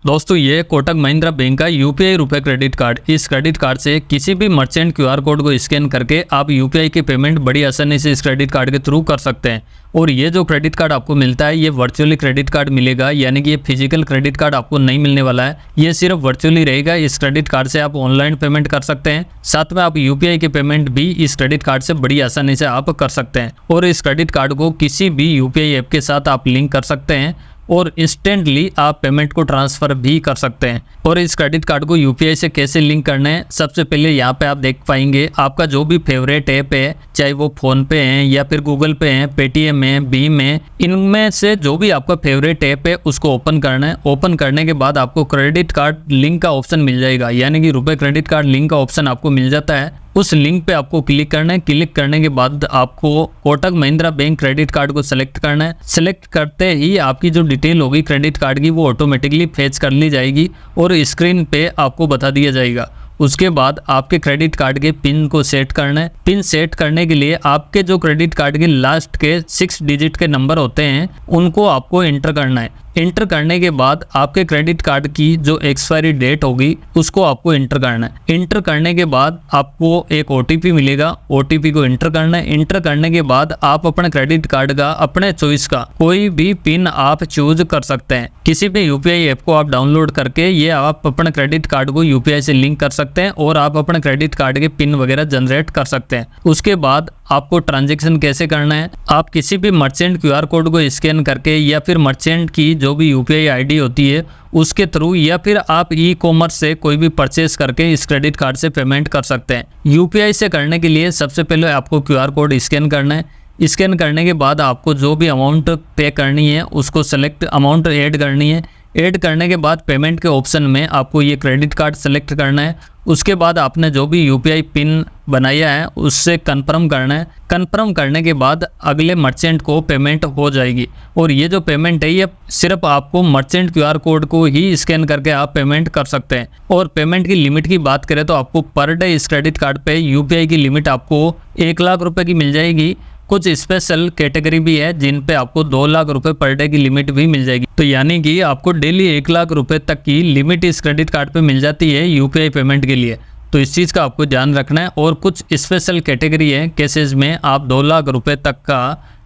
दोस्तों ये कोटक महिंद्रा बैंक का यूपीआई रुपए क्रेडिट कार्ड। इस क्रेडिट कार्ड से किसी भी मर्चेंट क्यूआर कोड को स्कैन करके आप यूपीआई की पेमेंट बड़ी आसानी से इस क्रेडिट कार्ड के थ्रू कर सकते हैं। और ये जो क्रेडिट कार्ड आपको मिलता है ये वर्चुअली क्रेडिट कार्ड मिलेगा, यानी कि ये फिजिकल क्रेडिट कार्ड आपको नहीं मिलने वाला है, ये सिर्फ वर्चुअली रहेगा। इस क्रेडिट कार्ड से आप ऑनलाइन पेमेंट कर सकते हैं, साथ में आप यूपीआई की पेमेंट भी इस क्रेडिट कार्ड से बड़ी आसानी से आप कर सकते हैं। और इस क्रेडिट कार्ड को किसी भी यूपीआई ऐप के साथ आप लिंक कर सकते हैं और इंस्टेंटली आप पेमेंट को ट्रांसफ़र भी कर सकते हैं। और इस क्रेडिट कार्ड को यूपीआई से कैसे लिंक करना है, सबसे पहले यहाँ पे आप देख पाएंगे आपका जो भी फेवरेट ऐप है, चाहे वो फ़ोन पे है या फिर गूगल पे है, पेटीएम है, भीम है, इनमें से जो भी आपका फेवरेट ऐप है उसको ओपन करना है। ओपन करने के बाद आपको क्रेडिट कार्ड लिंक का ऑप्शन मिल जाएगा, यानी कि रुपए क्रेडिट कार्ड लिंक का ऑप्शन आपको मिल जाता है। उस लिंक पे आपको क्लिक करना है। क्लिक करने के बाद आपको Kotak Mahindra bank credit card को सिलेक्ट करना है। सिलेक्ट करते ही आपकी जो डिटेल होगी क्रेडिट कार्ड की वो ऑटोमेटिकली फेच कर ली जाएगी और स्क्रीन पे आपको बता दिया जाएगा। उसके बाद आपके क्रेडिट कार्ड के पिन को सेट करना है। पिन सेट करने के लिए आपके जो क्रेडिट कार्ड के लास्ट के 6 डिजिट के नंबर होते हैं उनको आपको एंटर करना है। एंटर करने के बाद आपके क्रेडिट कार्ड की जो एक्सपायरी डेट होगी उसको आपको एंटर करना है। एंटर करने के बाद आपको एक ओटीपी मिलेगा, ओटीपी को एंटर करना है। एंटर करने के बाद आप अपने क्रेडिट कार्ड का अपने चॉइस का कोई भी पिन आप चूज कर सकते हैं। किसी भी यूपीआई ऐप को आप डाउनलोड करके ये आप अपने क्रेडिट कार्ड को यूपीआई से लिंक कर सकते हैं और आप अपने क्रेडिट कार्ड के पिन वगैरह जनरेट कर सकते हैं। उसके बाद आपको ट्रांजैक्शन कैसे करना है, आप किसी भी मर्चेंट क्यूआर कोड को स्कैन करके या फिर मर्चेंट की जो भी यूपीआई आईडी होती है उसके थ्रू या फिर आप ई कॉमर्स से कोई भी परचेस करके इस क्रेडिट कार्ड से पेमेंट कर सकते हैं। यूपीआई से करने के लिए सबसे पहले आपको क्यूआर कोड स्कैन करना है। स्कैन करने के बाद आपको जो भी अमाउंट पे करनी है उसको सेलेक्ट अमाउंट ऐड करनी है। ऐड करने के बाद पेमेंट के ऑप्शन में आपको ये क्रेडिट कार्ड सेलेक्ट करना है। उसके बाद आपने जो भी यूपीआई पिन बनाया है उससे कंफर्म करना है। कंफर्म करने के बाद अगले मर्चेंट को पेमेंट हो जाएगी। और ये जो पेमेंट है ये सिर्फ आपको मर्चेंट क्यूआर कोड को ही स्कैन करके आप पेमेंट कर सकते हैं। और पेमेंट की लिमिट की बात करें तो आपको पर डे इस क्रेडिट कार्ड पे यूपीआई की लिमिट आपको 1 लाख रुपए की मिल जाएगी। कुछ स्पेशल कैटेगरी भी है जिन पे आपको 2 लाख रुपए पर डे की लिमिट भी मिल जाएगी। तो यानी कि आपको डेली 1 लाख रुपए तक की लिमिट इस क्रेडिट कार्ड पे मिल जाती है यूपीआई पेमेंट के लिए। तो इस चीज़ का आपको ध्यान रखना है। और कुछ स्पेशल कैटेगरी है केसेस में आप 2 लाख रुपए तक का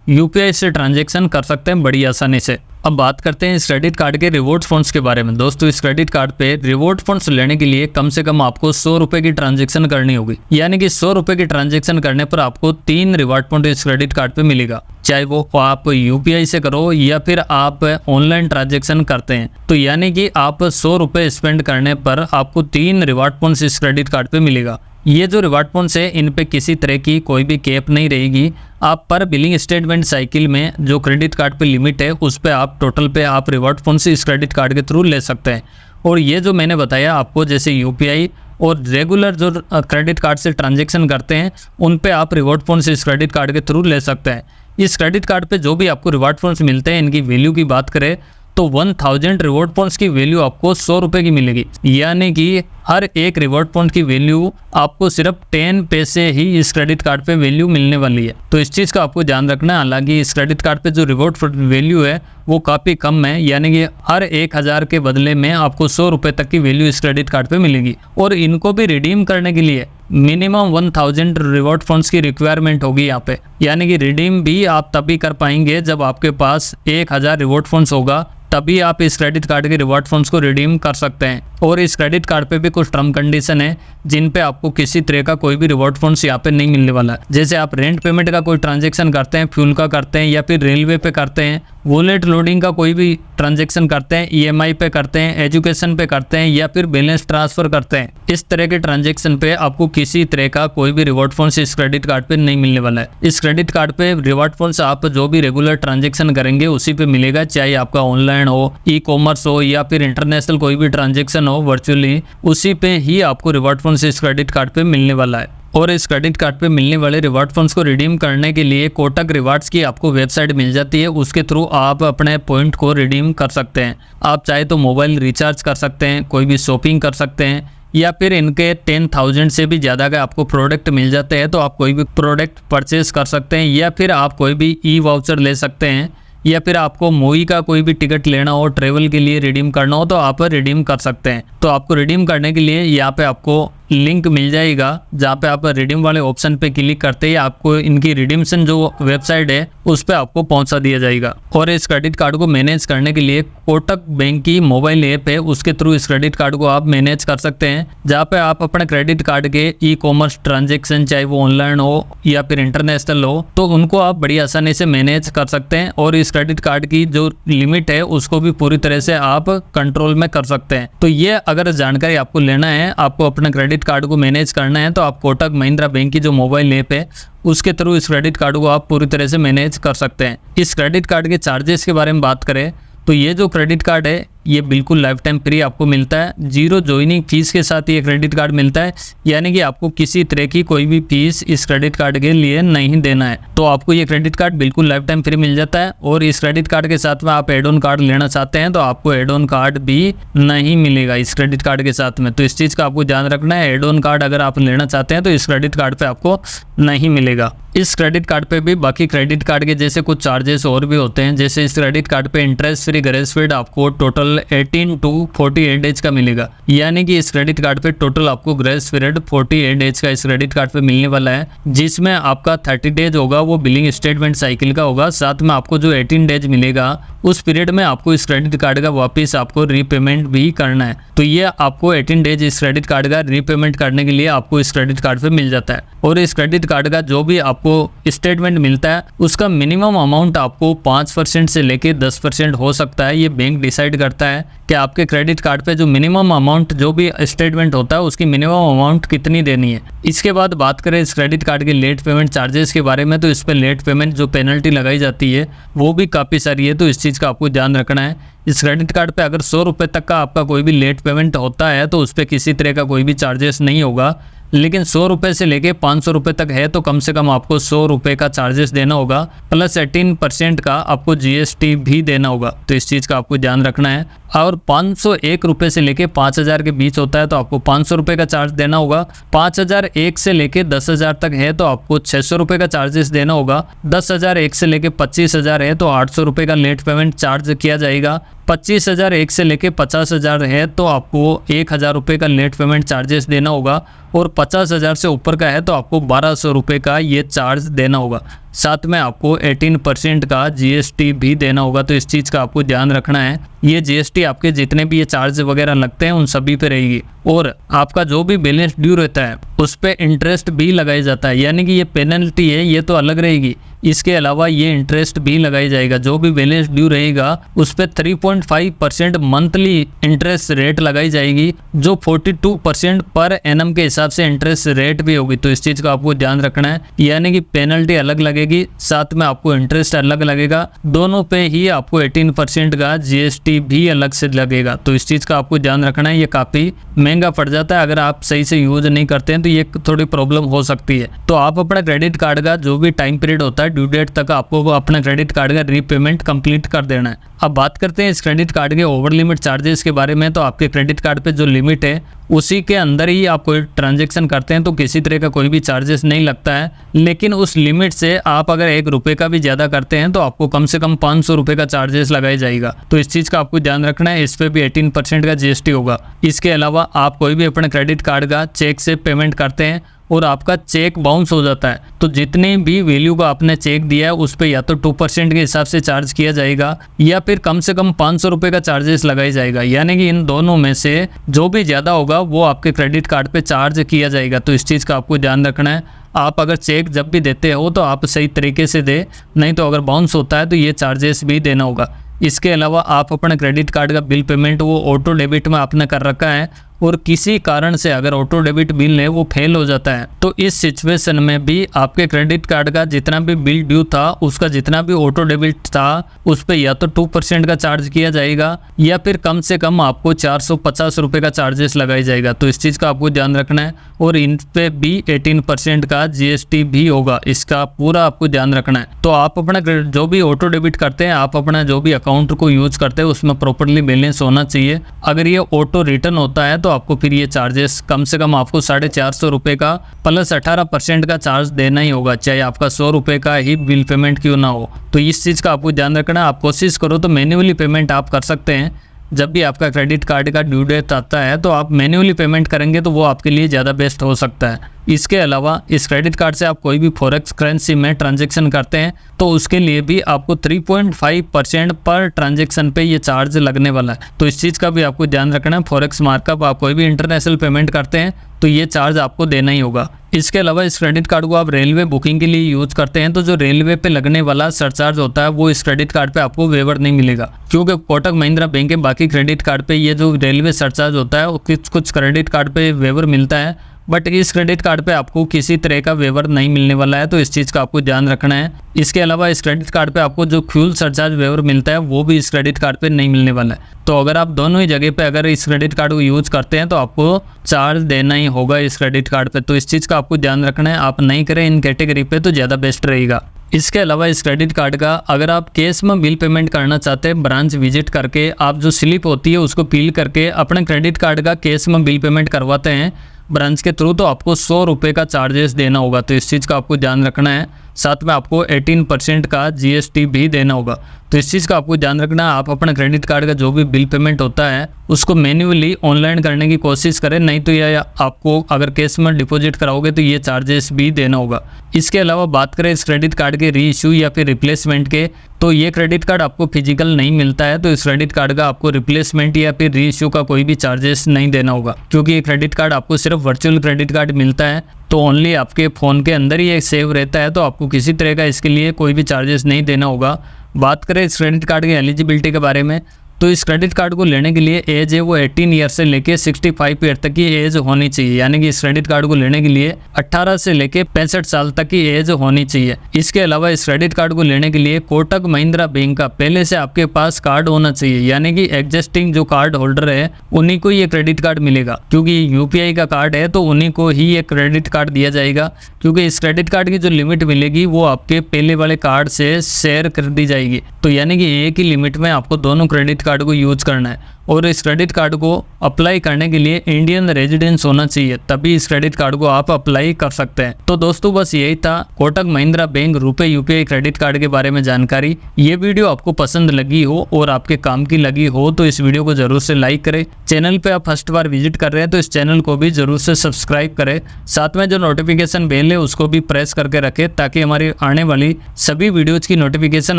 यूपीआई से ट्रांजैक्शन कर सकते हैं बड़ी आसानी से। अब बात करते हैं इस क्रेडिट कार्ड के रिवॉर्ड फंड्स के बारे में। दोस्तों इस क्रेडिट कार्ड पे रिवॉर्ड फंड्स लेने के लिए कम से कम आपको 100 रुपए की ट्रांजैक्शन करनी होगी, यानी कि 100 रुपए की ट्रांजैक्शन करने पर आपको 3 रिवॉर्ड पॉइंट इस क्रेडिट कार्ड पे मिलेगा, चाहे वो आप यूपीआई से करो या फिर आप ऑनलाइन ट्रांजैक्शन करते हैं। तो यानी कि आप 100 रुपए स्पेंड करने पर आपको 3 रिवॉर्ड पॉइंट्स इस क्रेडिट कार्ड पे मिलेगा। ये जो रिवॉर्ड पॉइंट्स है इन पे किसी तरह की कोई भी कैप नहीं रहेगी। आप पर बिलिंग स्टेटमेंट साइकिल में जो क्रेडिट कार्ड पे लिमिट है उस पे आप टोटल पे आप रिवॉर्ड पॉइंट्स इस क्रेडिट कार्ड के थ्रू ले सकते हैं। और ये जो मैंने बताया आपको, जैसे यूपीआई और रेगुलर जो क्रेडिट कार्ड से ट्रांजैक्शन करते हैं उन पे आप रिवॉर्ड पॉइंट्स इस क्रेडिट कार्ड के थ्रू ले सकते हैं। इस क्रेडिट कार्ड पे जो भी आपको रिवॉर्ड पॉइंट्स मिलते हैं इनकी वैल्यू की बात करें तो 1000 रिवॉर्ड पॉइंट्स की वैल्यू आपको 100 रुपए की मिलेगी, यानी कि हर एक रिवॉर्ड पॉइंट की वैल्यू आपको सिर्फ 10 पैसे ही इस क्रेडिट कार्ड पे वैल्यू मिलने वाली है। तो इस चीज़ का आपको ध्यान रखना है। हालांकि इस क्रेडिट कार्ड पे जो रिवॉर्ड वैल्यू है वो काफ़ी कम है, यानी कि हर 1000 के बदले में आपको 100 रुपए तक की वैल्यू इस क्रेडिट कार्ड पे मिलेगी। और इनको भी रिडीम करने के लिए मिनिमम 1000 रिवॉर्ड फंड्स की रिक्वायरमेंट होगी यहाँ पे, यानी कि रिडीम भी आप तभी कर पाएंगे जब आपके पास 1000 रिवॉर्ड फंड्स होगा, तभी आप इस क्रेडिट कार्ड के रिवॉर्ड फंड्स को रिडीम कर सकते हैं। और इस क्रेडिट कार्ड पे भी कुछ टर्म कंडीशन है जिन पे आपको किसी तरह का कोई भी रिवॉर्ड फंड्स यहाँ पे नहीं मिलने वाला है। जैसे आप रेंट पेमेंट का कोई ट्रांजैक्शन करते हैं, फ्यूल का करते हैं या फिर रेलवे पे करते हैं, वॉलेट लोडिंग का कोई भी ट्रांजैक्शन करते हैं, ईएमआई पे करते हैं, एजुकेशन पे करते हैं या फिर बैलेंस ट्रांसफर करते हैं, इस तरह के ट्रांजैक्शन पे आपको किसी तरह का कोई भी रिवॉर्ड फंड्स इस क्रेडिट कार्ड पे नहीं मिलने वाला है। इस क्रेडिट कार्ड पे रिवॉर्ड फंड्स आप जो भी रेगुलर ट्रांजैक्शन करेंगे उसी पे मिलेगा, चाहे आपका ऑनलाइन हो, ई कॉमर्स हो या फिर इंटरनेशनल कोई भी ट्रांजैक्शन हो वर्चुअली, उसी पे ही आपको रिवॉर्ड फंड्स इस क्रेडिट कार्ड पे मिलने वाला है। और इस क्रेडिट कार्ड पे मिलने वाले रिवॉर्ड फंड्स को रिडीम करने के लिए कोटक रिवार्ड्स की आपको वेबसाइट मिल जाती है, उसके थ्रू आप अपने पॉइंट को रिडीम कर सकते हैं। आप चाहे तो मोबाइल रिचार्ज कर सकते हैं, कोई भी शॉपिंग कर सकते हैं, या फिर इनके 10,000 से भी ज़्यादा का आपको प्रोडक्ट मिल जाते हैं तो आप कोई भी प्रोडक्ट परचेज कर सकते हैं, या फिर आप कोई भी ई वाउचर ले सकते हैं, या फिर आपको मूवी का कोई भी टिकट लेना हो, ट्रेवल के लिए रिडीम करना हो तो आप रिडीम कर सकते हैं। तो आपको रिडीम करने के लिए यहाँ पे आपको लिंक मिल जाएगा, जहाँ पे आप रिडीम वाले ऑप्शन पे क्लिक करते ही आपको इनकी रिडीम्शन जो वेबसाइट है उस पे आपको पहुंचा दिया जाएगा। और इस क्रेडिट कार्ड को मैनेज करने के लिए कोटक बैंक की मोबाइल ऐप है, उसके थ्रू इस क्रेडिट कार्ड को आप मैनेज कर सकते हैं, जहाँ पे आप अपने क्रेडिट कार्ड के ई कॉमर्स ट्रांजेक्शन, चाहे वो ऑनलाइन हो या फिर इंटरनेशनल हो, तो उनको आप बड़ी आसानी से मैनेज कर सकते हैं। और इस क्रेडिट कार्ड की जो लिमिट है उसको भी पूरी तरह से आप कंट्रोल में कर सकते हैं। तो ये अगर जानकारी आपको लेना है, आपको अपने क्रेडिट कार्ड को मैनेज करना है, तो आप कोटक महिंद्रा बैंक की जो मोबाइल ऐप है उसके थ्रू इस क्रेडिट कार्ड को आप पूरी तरह से मैनेज कर सकते हैं। इस क्रेडिट कार्ड के चार्जेस के बारे में बात करें तो ये जो क्रेडिट कार्ड है ये बिल्कुल लाइफ टाइम फ्री आपको मिलता है। 0 ज्वाइनिंग फीस के साथ ये क्रेडिट कार्ड मिलता है, यानी कि आपको किसी तरह की कोई भी फीस इस क्रेडिट कार्ड के लिए नहीं देना है। तो आपको ये क्रेडिट कार्ड बिल्कुल लाइफ टाइम फ्री मिल जाता है। और इस क्रेडिट कार्ड के साथ में आप एड ऑन कार्ड लेना चाहते हैं तो आपको एड ऑन कार्ड भी नहीं मिलेगा इस क्रेडिट कार्ड के साथ में। तो इस चीज़ का आपको ध्यान रखना है, एड ऑन कार्ड अगर आप लेना चाहते हैं तो इस क्रेडिट कार्ड पे आपको नहीं मिलेगा। इस क्रेडिट कार्ड पे भी बाकी क्रेडिट कार्ड के जैसे कुछ चार्जेस और भी होते हैं। जैसे इस क्रेडिट कार्ड पे इंटरेस्ट फ्री ग्रेस पीरियड आपको टोटल 18 to 48 डेज का मिलेगा, यानी कि इस क्रेडिट कार्ड पे टोटल आपको ग्रेस पीरियड 48 डेज का इस क्रेडिट कार्ड पे मिलने वाला है, जिसमें आपका 30 डेज होगा वो बिलिंग स्टेटमेंट साइकिल का होगा। साथ में आपको जो 18 डेज मिलेगा उस पीरियड में आपको इस क्रेडिट कार्ड का वापस आपको रीपेमेंट भी करना है। तो ये आपको 18 डेज इस क्रेडिट कार्ड का रीपेमेंट करने के लिए आपको इस क्रेडिट कार्ड पे मिल जाता है। और इस क्रेडिट कार्ड का जो भी आपको स्टेटमेंट मिलता है उसका मिनिमम अमाउंट आपको 5% से लेके 10% हो सकता है। ये बैंक डिसाइड करता है कि आपके क्रेडिट कार्ड पे जो मिनिमम अमाउंट जो भी स्टेटमेंट होता है उसकी मिनिमम अमाउंट कितनी देनी है। इसके बाद बात करें इस क्रेडिट कार्ड के लेट पेमेंट चार्जेस के बारे में, तो इस पर लेट पेमेंट जो पेनल्टी लगाई जाती है वो भी काफ़ी सारी है, तो इस चीज़ का आपको ध्यान रखना है। इस क्रेडिट कार्ड पे अगर 100 रुपये तक का आपका कोई भी लेट पेमेंट होता है तो उस पर किसी तरह का कोई भी चार्जेस नहीं होगा, लेकिन 100 रुपये से लेके 500 रुपये तक है तो कम से कम आपको 100 रुपये का चार्जेस देना होगा, प्लस 18% का आपको GST भी देना होगा। तो इस चीज़ का आपको ध्यान रखना है। और 501 रुपये से लेके 5000 के बीच होता है तो आपको 500 रुपये का चार्ज देना होगा। 5001 से लेके 10,000 तक है तो आपको 600 रुपये का चार्जेस देना होगा। 10,001 से लेके 25,000 है तो 800 रुपये का लेट पेमेंट चार्ज किया जाएगा। 25,001 से लेके 50,000 है तो आपको 1,000 रुपये का लेट पेमेंट चार्जेस देना होगा। और 50,000 से ऊपर का है तो आपको 1,200 रुपये का ये चार्ज देना होगा। साथ में आपको 18% का GST भी देना होगा। तो इस चीज़ का आपको ध्यान रखना है। ये GST आपके जितने भी ये चार्ज वगैरह लगते हैं उन सभी पे रहेगी। और आपका जो भी बैलेंस ड्यू रहता है उस पर इंटरेस्ट भी लगाया जाता है, यानी कि ये पेनल्टी है ये तो अलग रहेगी, इसके अलावा ये इंटरेस्ट भी लगाई जाएगा। जो भी बैलेंस ड्यू रहेगा उस पर 3.5% मंथली इंटरेस्ट रेट लगाई जाएगी, जो 42% पर एनम के हिसाब से इंटरेस्ट रेट भी होगी। तो इस चीज़ का आपको ध्यान रखना है, यानी कि पेनल्टी अलग लगेगी, साथ में आपको इंटरेस्ट अलग लगेगा, दोनों पे ही आपको 18% का GST भी अलग से लगेगा। तो इस चीज़ का आपको ध्यान रखना है। ये काफ़ी महंगा पड़ जाता है, अगर आप सही से यूज नहीं करते हैं तो ये थोड़ी प्रॉब्लम हो सकती है। तो आप अपना क्रेडिट कार्ड का जो भी टाइम पीरियड होता है ड्यू डेट तक आपको अपना क्रेडिट कार्ड का रीपेमेंट कंप्लीट कर देना है। अब बात करते हैं इस क्रेडिट कार्ड के ओवर लिमिट चार्जेस के बारे में। तो आपके क्रेडिट कार्ड पे जो लिमिट है उसी के अंदर ही आप कोई ट्रांजैक्शन करते हैं तो किसी तरह का कोई भी चार्जेस नहीं लगता है, लेकिन उस लिमिट से आप अगर 1 रुपये का भी ज़्यादा करते हैं तो आपको कम से कम 500 रुपये का चार्जेस लगाया जाएगा। तो इस चीज़ का आपको ध्यान रखना है। इस पर भी 18% का GST होगा। इसके अलावा आप कोई भी अपने क्रेडिट कार्ड का चेक से पेमेंट करते हैं और आपका चेक बाउंस हो जाता है तो जितने भी वैल्यू का आपने चेक दिया है उस पर या तो 2% के हिसाब से चार्ज किया जाएगा या फिर कम से कम 500 रुपये का चार्जेस लगाया जाएगा, यानी कि इन दोनों में से जो भी ज़्यादा होगा वो आपके क्रेडिट कार्ड पे चार्ज किया जाएगा। तो इस चीज़ का आपको ध्यान रखना है। आप अगर चेक जब भी देते हो तो आप सही तरीके से दे, नहीं तो अगर बाउंस होता है तो ये चार्जेस भी देना होगा। इसके अलावा आप अपने क्रेडिट कार्ड का बिल पेमेंट वो ऑटो डेबिट में आपने कर रखा है और किसी कारण से अगर ऑटो डेबिट बिल है वो फेल हो जाता है तो इस सिचुएशन में भी आपके क्रेडिट कार्ड का जितना भी बिल ड्यू था उसका जितना भी ऑटो डेबिट था उस पर या तो 2% का चार्ज किया जाएगा या फिर कम से कम आपको 450 रुपये का चार्जेस लगाया जाएगा। तो इस चीज़ का आपको ध्यान रखना है। और इन पे भी 18% का GST भी होगा, इसका पूरा आपको ध्यान रखना है। तो आप अपना जो भी ऑटो डेबिट करते हैं, आप अपना जो भी अकाउंट को यूज करते हैं उसमें प्रॉपरली बैलेंस होना चाहिए। अगर ये ऑटो रिटर्न होता है तो तो आपको फिर ये चार्जेस कम से कम आपको 450 रुपये का प्लस 18% का चार्ज देना ही होगा, चाहे आपका 100 रुपये का ही बिल पेमेंट क्यों ना हो। तो इस चीज़ का आपको ध्यान रखना। आप कोशिश करो तो मैन्युअली पेमेंट आप कर सकते हैं। जब भी आपका क्रेडिट कार्ड का ड्यू डेट आता है तो आप मैन्युअली पेमेंट करेंगे तो वो आपके लिए ज़्यादा बेस्ट हो सकता है। इसके अलावा इस क्रेडिट कार्ड से आप कोई भी फॉरेक्स करेंसी में ट्रांजैक्शन करते हैं तो उसके लिए भी आपको 3.5% पर ट्रांजैक्शन पे ये चार्ज लगने वाला है। तो इस चीज़ का भी आपको ध्यान रखना है। फॉरेक्स मार्कअप आप कोई भी इंटरनेशनल पेमेंट करते हैं तो ये चार्ज आपको देना ही होगा। इसके अलावा इस क्रेडिट कार्ड को आप रेलवे बुकिंग के लिए यूज करते हैं तो जो रेलवे पे लगने वाला सरचार्ज होता है वो इस क्रेडिट कार्ड पे आपको वेवर नहीं मिलेगा, क्योंकि कोटक महिंद्रा बैंक के बाकी क्रेडिट कार्ड पे ये जो रेलवे सरचार्ज होता है वो कुछ क्रेडिट कार्ड पे वेवर मिलता है, बट इस क्रेडिट कार्ड पे आपको किसी तरह का वेवर नहीं मिलने वाला है। तो इस चीज़ का आपको ध्यान रखना है। इसके अलावा इस क्रेडिट कार्ड पे आपको जो फ्यूल सरचार्ज वेवर मिलता है वो भी इस क्रेडिट कार्ड पे नहीं मिलने वाला है। तो अगर आप दोनों ही जगह पे अगर इस क्रेडिट कार्ड को यूज करते हैं तो आपको चार्ज देना ही होगा इस क्रेडिट कार्ड पे। तो इस चीज़ का आपको ध्यान रखना है। आप नहीं करें इन कैटेगरी पे तो ज़्यादा बेस्ट रहेगा। इसके अलावा इस क्रेडिट कार्ड का अगर आप कैश में बिल पेमेंट करना चाहते हैं, ब्रांच विजिट करके आप जो स्लिप होती है उसको फिल करके अपने क्रेडिट कार्ड का कैश में बिल पेमेंट करवाते हैं ब्रांच के थ्रू, तो आपको 100 रुपये का चार्जेस देना होगा। तो इस चीज़ का आपको ध्यान रखना है। साथ में आपको 18% का GST भी देना होगा। तो इस चीज़ का आपको ध्यान रखना है। आप अपना क्रेडिट कार्ड का जो भी बिल पेमेंट होता है उसको मैन्युअली ऑनलाइन करने की कोशिश करें, नहीं तो यह आपको अगर कैश में डिपॉजिट कराओगे तो ये चार्जेस भी देना होगा। इसके अलावा बात करें इस क्रेडिट कार्ड के री इशू या फिर रिप्लेसमेंट के, तो ये क्रेडिट कार्ड आपको फिजिकल नहीं मिलता है तो इस क्रेडिट कार्ड का आपको रिप्लेसमेंट या फिर री इशू का कोई भी चार्जेस नहीं देना होगा, क्योंकि ये क्रेडिट कार्ड आपको सिर्फ वर्चुअल क्रेडिट कार्ड मिलता है तो ओनली आपके फ़ोन के अंदर ही एक सेव रहता है, तो आपको किसी तरह का इसके लिए कोई भी चार्जेस नहीं देना होगा। बात करें इस क्रेडिट कार्ड की एलिजिबिलिटी के बारे में, तो इस क्रेडिट कार्ड को लेने के लिए एज है वो 18 ईयर से लेके 65 ईयर तक की एज होनी चाहिए, यानी कि इस क्रेडिट कार्ड को लेने के लिए 18 से लेके 65 साल तक की एज होनी चाहिए। इसके अलावा इस क्रेडिट कार्ड को लेने के लिए कोटक महिंद्रा बैंक का पहले से आपके पास कार्ड होना चाहिए, यानी कि एग्जिस्टिंग जो कार्ड होल्डर है उन्हीं को ये क्रेडिट कार्ड मिलेगा, क्योंकि UPI का कार्ड है तो उन्हीं को ही ये क्रेडिट कार्ड दिया जाएगा, क्योंकि इस क्रेडिट कार्ड की जो लिमिट मिलेगी वो आपके पहले वाले कार्ड से शेयर कर दी जाएगी। तो यानी कि एक ही लिमिट में आपको दोनों क्रेडिट कार्ड को यूज करना है। और इस क्रेडिट कार्ड को अप्लाई करने के लिए इंडियन रेजिडेंस होना चाहिए, तभी इस क्रेडिट कार्ड को आप अप्लाई कर सकते हैं। तो दोस्तों बस यही था Kotak Mahindra bank RuPay UPI credit card के बारे में जानकारी। ये वीडियो आपको पसंद लगी हो और आपके काम की लगी हो तो इस वीडियो को जरूर से लाइक करें। चैनल पे आप फर्स्ट बार विजिट कर रहे हैं तो इस चैनल को भी जरूर से सब्सक्राइब करें। साथ में जो नोटिफिकेशन बेल है उसको भी प्रेस करके रखें ताकि हमारी आने वाली सभी वीडियोज की नोटिफिकेशन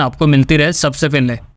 आपको मिलती रहे सबसे पहले।